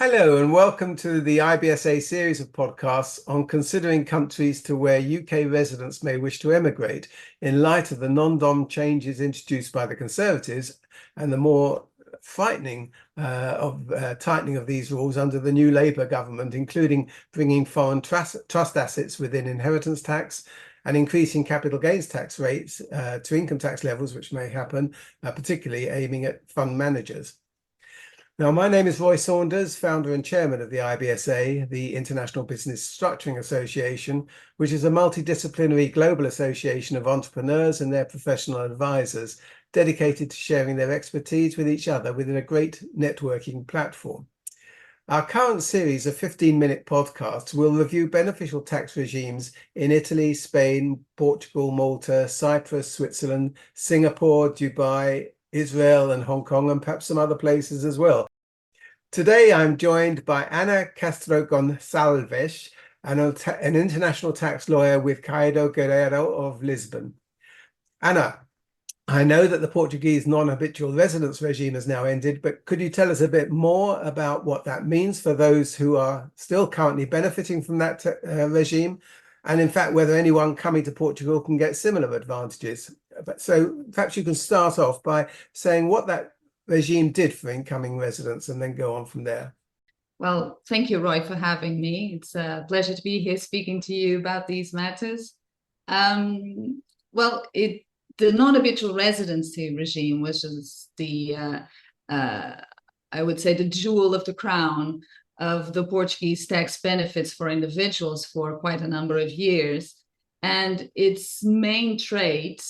Hello and welcome to the IBSA series of podcasts on considering countries to where UK residents may wish to emigrate in light of the non-dom changes introduced by the Conservatives and the more frightening tightening of these rules under the new Labour government, including bringing foreign trust assets within inheritance tax and increasing capital gains tax rates to income tax levels, which may happen, particularly aiming at fund managers. Now, my name is Roy Saunders, founder and chairman of the IBSA, the International Business Structuring Association, which is a multidisciplinary global association of entrepreneurs and their professional advisors dedicated to sharing their expertise with each other within a great networking platform. Our current series of 15-minute podcasts will review beneficial tax regimes in Italy, Spain, Portugal, Malta, Cyprus, Switzerland, Singapore, Dubai, Israel and Hong Kong, and perhaps some other places as well. Today, I'm joined by Castro Gonçalves, an international tax lawyer with Caiado Guerreiro of Lisbon. Anna, I know that the Portuguese non-habitual residence regime has now ended, but could you tell us a bit more about what that means for those who are still currently benefiting from that regime? And in fact, whether anyone coming to Portugal can get similar advantages. So perhaps you can start off by saying what that regime did for incoming residents and then go on from there. Well, thank you, Roy, for having me. It's a pleasure to be here speaking to you about these matters. The non-habitual residency regime was just I would say, the jewel of the crown of the Portuguese tax benefits for individuals for quite a number of years. And its main trait,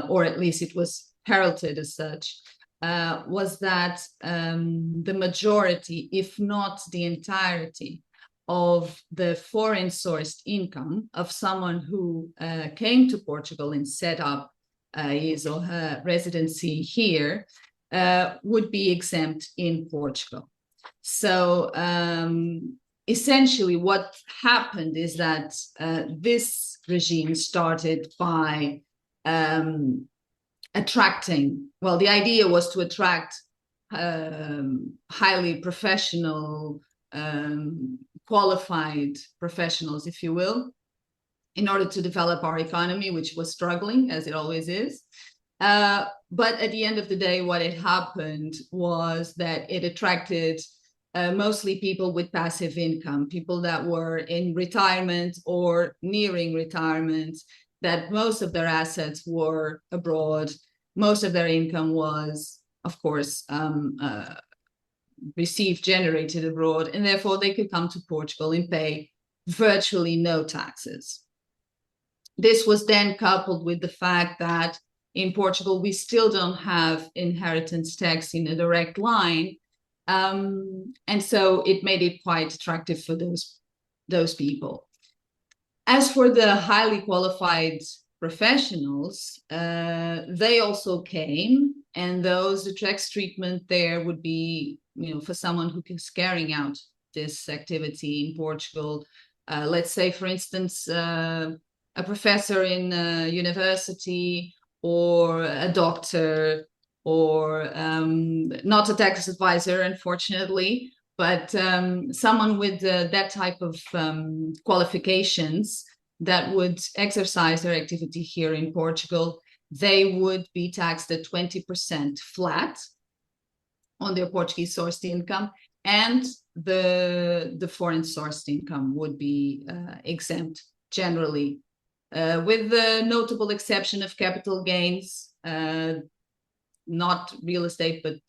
or at least it was heralded as such, was that the majority, if not the entirety, of the foreign sourced income of someone who came to Portugal and set up his or her residency here would be exempt in Portugal. So essentially what happened is that this regime started by attracting, well, the idea was to attract highly professional, qualified professionals, if you will, in order to develop our economy, which was struggling, as it always is. But at the end of the day, what had happened was that it attracted mostly people with passive income, people that were in retirement or nearing retirement, that most of their assets were abroad. Most of their income was, of course, generated abroad, and therefore they could come to Portugal and pay virtually no taxes. This was then coupled with the fact that in Portugal, we still don't have inheritance tax in a direct line. And so it made it quite attractive for those people. As for the highly qualified professionals, they also came, and the tax treatment there would be, for someone who is carrying out this activity in Portugal. Let's say, for instance, a professor in a university, or a doctor, or not a tax advisor, unfortunately, but someone with that type of qualifications that would exercise their activity here in Portugal, they would be taxed at 20% flat on their Portuguese sourced income, and the foreign sourced income would be exempt generally, with the notable exception of capital gains, not real estate, but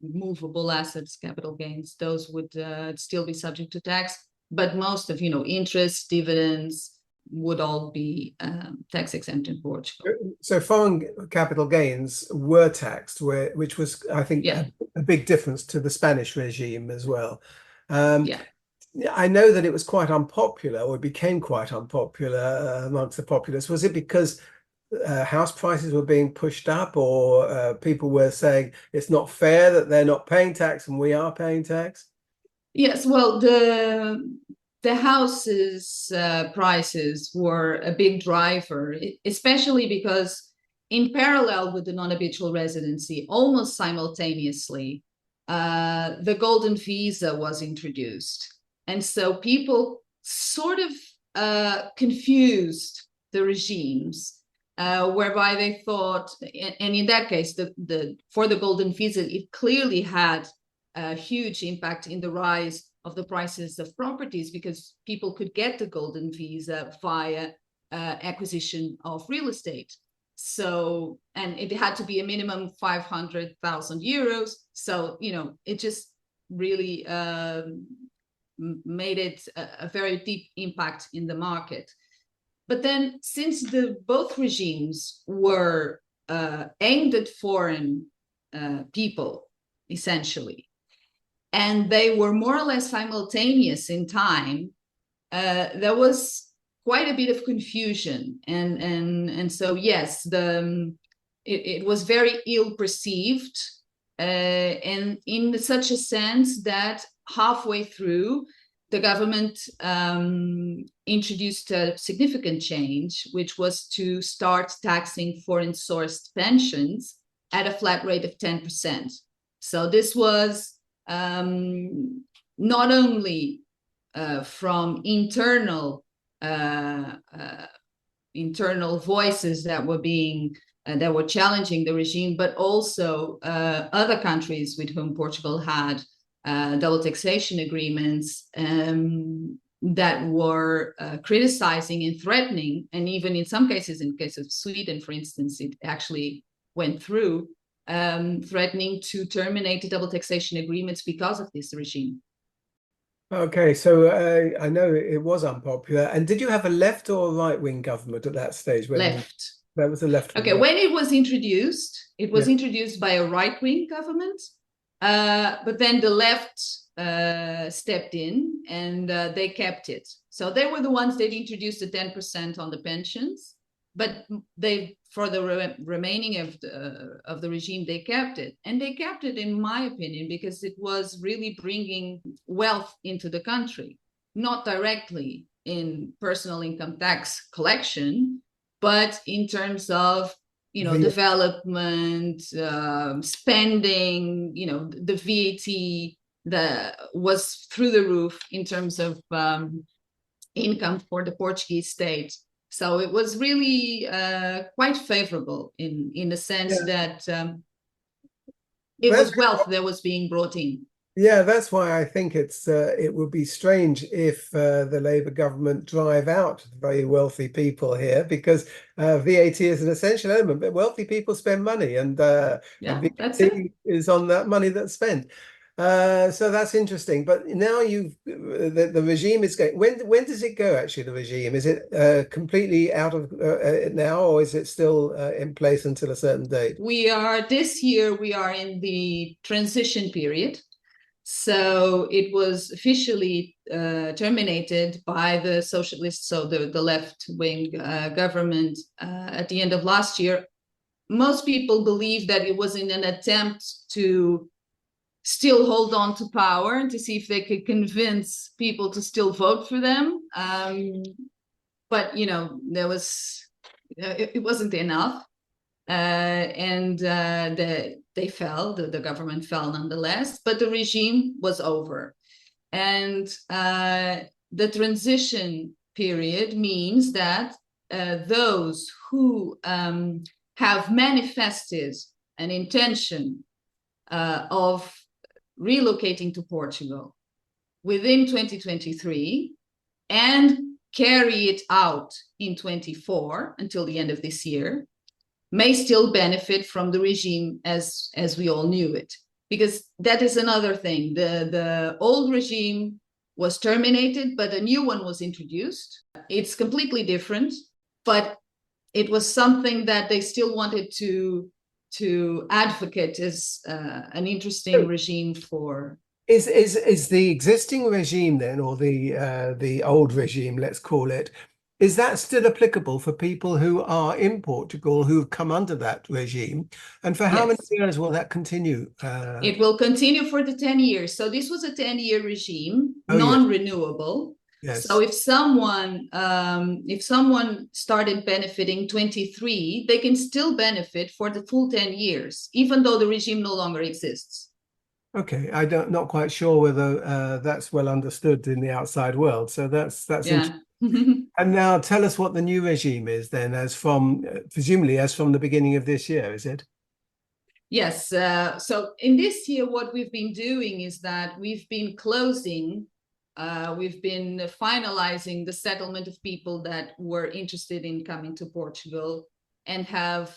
movable assets, capital gains. Those would still be subject to tax, but most of, interest, dividends would all be tax exempt in Portugal. So foreign capital gains were taxed, which was, I think, a big difference to the Spanish regime as well. I know that it was quite unpopular, or it became quite unpopular amongst the populace. Was it because house prices were being pushed up, or people were saying it's not fair that they're not paying tax and we are paying tax? Yes, well, the houses prices were a big driver, especially because in parallel with the non-habitual residency, almost simultaneously, the golden visa was introduced. And so people sort of confused the regimes, whereby they thought, and in that case, for the golden visa, it clearly had a huge impact in the rise of the prices of properties, because people could get the golden visa via acquisition of real estate. So, and it had to be a minimum 500,000 euros. So, it just really made it a very deep impact in the market. But then, since both regimes were aimed at foreign people, essentially, and they were more or less simultaneous in time, there was quite a bit of confusion. And so, yes, it was very ill perceived, and in such a sense that halfway through, the government introduced a significant change, which was to start taxing foreign-sourced pensions at a flat rate of 10%. So this was not only from internal voices that were challenging the regime, but also other countries with whom Portugal had double taxation agreements that were criticizing and threatening, and even in some cases, in the case of Sweden, for instance, it actually went through, threatening to terminate the double taxation agreements because of this regime. Okay, so I know it was unpopular. And did you have a left or right-wing government at that stage? Left. That was a left. Okay, when it was introduced, introduced by a right-wing government, but then the left stepped in and they kept it. So they were the ones that introduced the 10% on the pensions, but for the remaining of the regime, they kept it. And they kept it, in my opinion, because it was really bringing wealth into the country, not directly in personal income tax collection, but in terms of development, spending, the VAT that was through the roof in terms of income for the Portuguese state. So it was really quite favorable in the sense that it was wealth that was being brought in. Yeah, that's why I think it would be strange if the Labour government drive out very wealthy people here, because VAT is an essential element. But wealthy people spend money, and VAT that's it. is on that money that's spent. So that's interesting. But now the regime is going. When does it go? Actually, the regime, is it completely out of it now, or is it still in place until a certain date? This year we are in the transition period. So it was officially terminated by the socialists, so the left-wing government at the end of last year. Most people believe that it was in an attempt to still hold on to power and to see if they could convince people to still vote for them. But, there was, it wasn't enough. And they fell, the government fell nonetheless, but the regime was over. And the transition period means that those who have manifested an intention of relocating to Portugal within 2023 and carry it out in 24 until the end of this year may still benefit from the regime as we all knew it. Because that is another thing. The old regime was terminated, but a new one was introduced. It's completely different, but it was something that they still wanted to advocate as an interesting regime for. Is the existing regime then, or the old regime, let's call it, is that still applicable for people who are in Portugal who've come under that regime? And for how many years will that continue? It will continue for the 10 years. So this was a 10-year regime, non-renewable. Yes. So if someone started benefiting 23, they can still benefit for the full 10 years, even though the regime no longer exists. Okay, not quite sure whether that's well understood in the outside world. So that's interesting. Yeah. And now tell us what the new regime is then, as from presumably as from the beginning of this year, is it? Yes. So in this year, what we've been doing is that we've been finalizing the settlement of people that were interested in coming to Portugal and have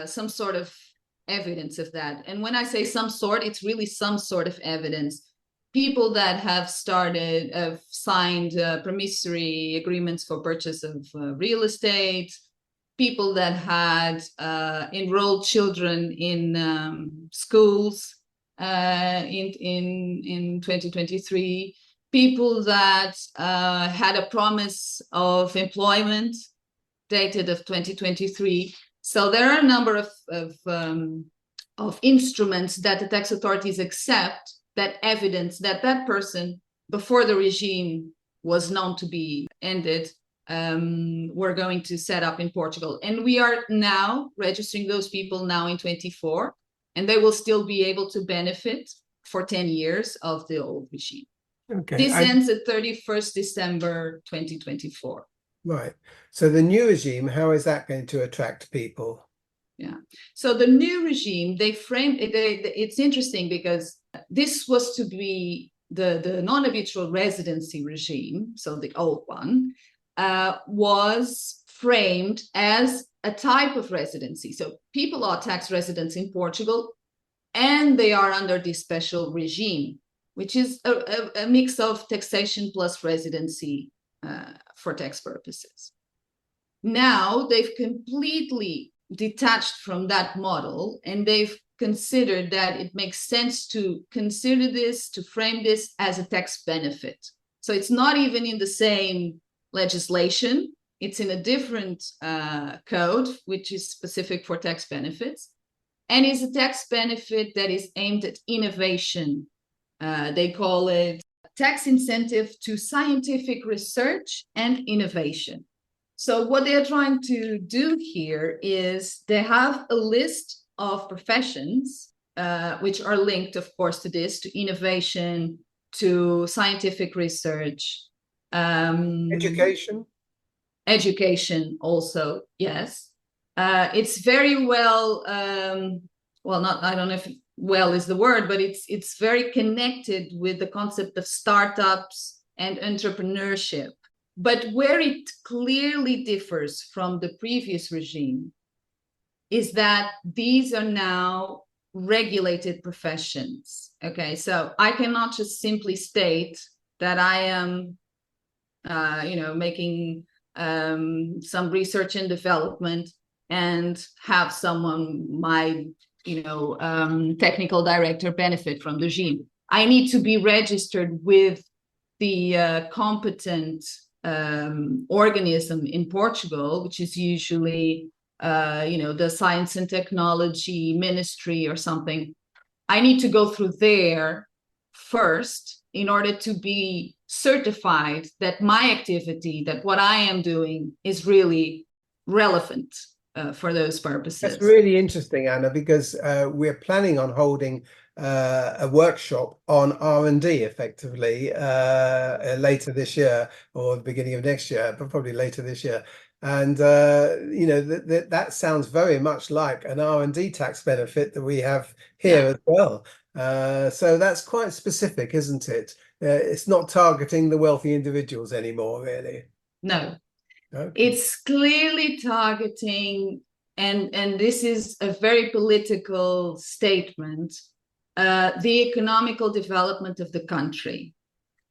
some sort of evidence of that. And when I say some sort, it's really some sort of evidence. People that have signed promissory agreements for purchase of real estate, people that had enrolled children in schools in 2023, people that had a promise of employment dated of 2023. So there are a number of instruments that the tax authorities accept that evidence that that person, before the regime was known to be ended, we're going to set up in Portugal. And we are now registering those people now in 24, and they will still be able to benefit for 10 years of the old regime. Okay. This ends at 31st December 2024. Right. So the new regime, how is that going to attract people? Yeah. So the new regime, they framed it, it's interesting because this was to be the non-habitual residency regime, so the old one, was framed as a type of residency. So people are tax residents in Portugal, and they are under this special regime, which is a mix of taxation plus residency for tax purposes. Now they've completely detached from that model, and they've considered that it makes sense to consider this, to frame this as a tax benefit. So it's not even in the same legislation, it's in a different code, which is specific for tax benefits, and is a tax benefit that is aimed at innovation. They call it tax incentive to scientific research and innovation. So what they're trying to do here is they have a list of professions which are linked, of course, to this, to innovation, to scientific research. Education? Education also, yes. It's very well, not, I don't know if well is the word, but it's very connected with the concept of startups and entrepreneurship. But where it clearly differs from the previous regime is that these are now regulated professions. Okay, so I cannot just simply state that I am, making some research and development and have someone, my, technical director, benefit from the regime. I need to be registered with the competent organism in Portugal, which is usually, the Science and Technology Ministry or something. I need to go through there first in order to be certified that my activity, that what I am doing is really relevant for those purposes. That's really interesting, Anna, because we're planning on holding a workshop on R&D effectively later this year or the beginning of next year, but probably later this year. And that sounds very much like an R&D tax benefit that we have here as well. So that's quite specific, isn't it? It's not targeting the wealthy individuals anymore, really. No, okay. It's clearly targeting, and this is a very political statement, the economical development of the country.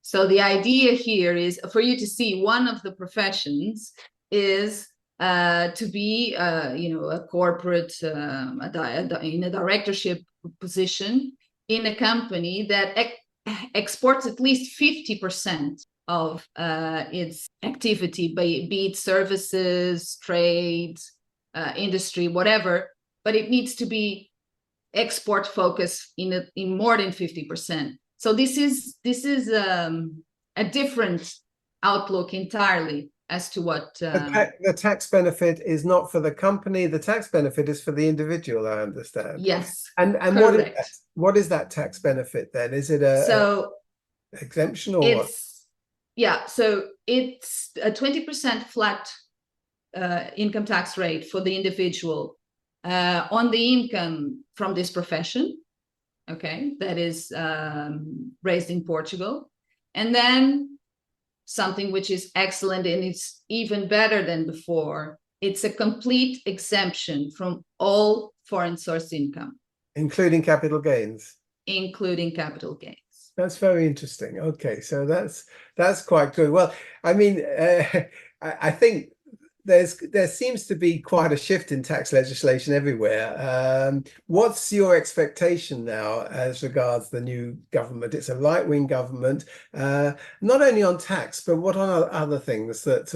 So the idea here is for you to see one of the professions is to be, a corporate, in a directorship position in a company that exports at least 50% of its activity, be it services, trade, industry, whatever, but it needs to be export focused in more than 50%. So this is a different outlook entirely. as to what the tax benefit is not for the company. The tax benefit is for the individual, I understand. yes, And correct. what is that tax benefit then? Is it a exemption or what? So it's a 20% flat income tax rate for the individual on the income from this profession, okay, that is raised in Portugal. And then something which is excellent and it's even better than before, it's a complete exemption from all foreign source income. Including capital gains? Including capital gains. That's very interesting. Okay, so that's quite good. Well, I mean, I think there seems to be quite a shift in tax legislation everywhere. What's your expectation now as regards the new government? It's a right-wing government, not only on tax, but what on other things that,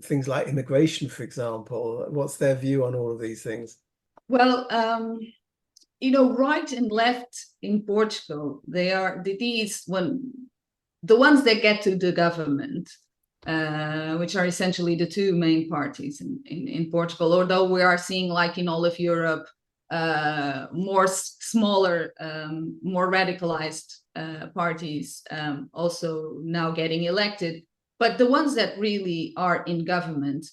things like immigration, for example. What's their view on all of these things? Well, right and left in Portugal, they are the ones that get to the government, which are essentially the two main parties in Portugal, although we are seeing, like in all of Europe, more smaller, more radicalized parties also now getting elected. But the ones that really are in government,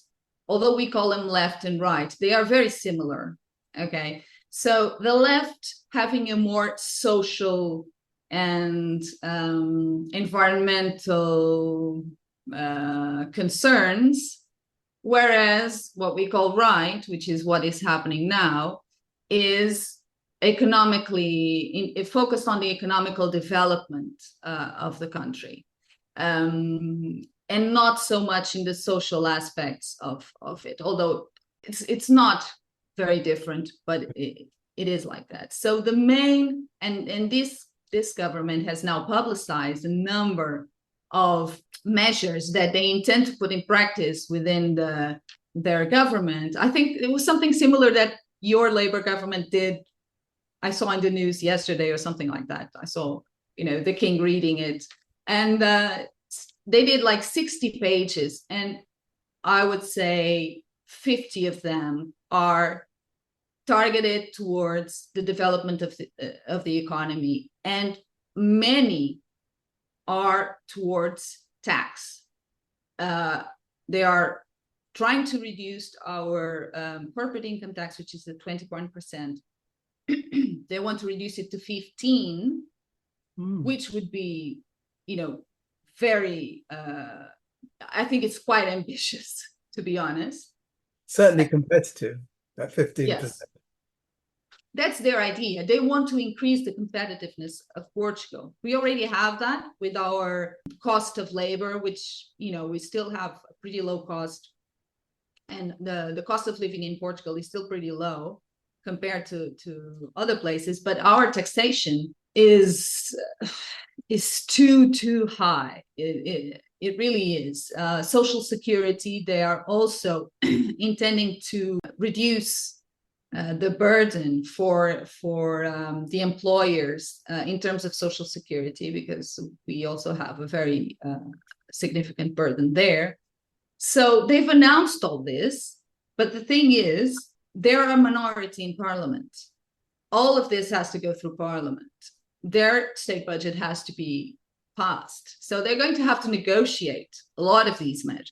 although we call them left and right, they are very similar, okay? So the left having a more social and environmental concerns, whereas what we call right, which is what is happening now, is economically focused on the economical development of the country, and not so much in the social aspects of it, although it's not very different, but it is like that. So the main, and this government has now publicized a number of measures that they intend to put in practice within their government. I think it was something similar that your Labour government did. I saw in the news yesterday or something like that. I saw, the King reading it, and they did like 60 pages, and I would say 50 of them are targeted towards the development of the economy, and many are towards tax. They are trying to reduce our corporate income tax, which is at 21%. They want to reduce it to 15, which would be, very, I think it's quite ambitious, to be honest. Certainly competitive at 15%. Yes. That's their idea. They want to increase the competitiveness of Portugal. We already have that with our cost of labor, which, we still have a pretty low cost. And the cost of living in Portugal is still pretty low compared to other places. But our taxation is too high. It really is. Social security, they are also intending to reduce the burden for the employers in terms of social security, because we also have a very significant burden there. So they've announced all this, but the thing is, they're a minority in parliament. All of this has to go through parliament. Their state budget has to be passed. So they're going to have to negotiate a lot of these measures.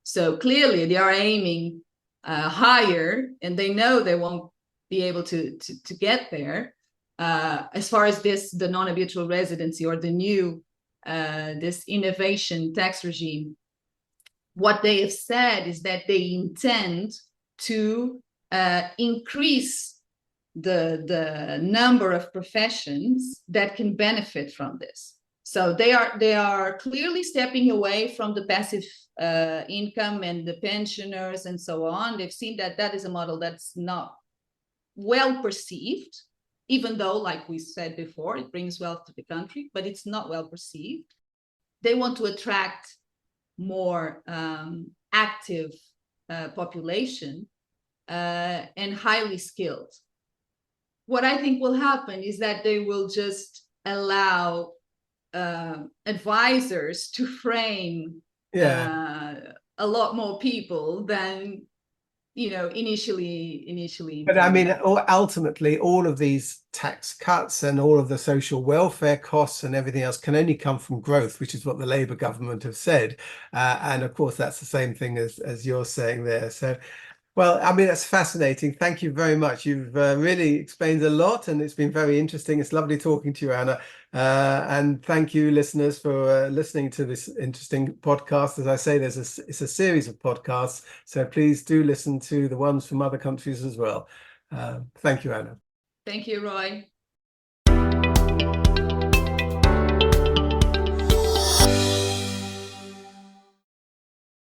So clearly they are aiming higher, and they know they won't be able to get there. As far as the non-habitual residency or the new this innovation tax regime, what they have said is that they intend to increase the number of professions that can benefit from this. So they are clearly stepping away from the passive income and the pensioners and so on. They've seen that is a model that's not well perceived, even though, like we said before, it brings wealth to the country, but it's not well perceived. They want to attract more active population and highly skilled. What I think will happen is that they will just allow advisors to frame a lot more people than, you know, initially. But I mean, ultimately, all of these tax cuts and all of the social welfare costs and everything else can only come from growth, which is what the Labour government have said. And of course, that's the same thing as you're saying there. So, well, I mean, that's fascinating. Thank you very much. You've really explained a lot, and it's been very interesting. It's lovely talking to you, Anna. And thank you, listeners, for listening to this interesting podcast. As I say, it's a series of podcasts, so please do listen to the ones from other countries as well. Thank you, Anna. Thank you, Roy.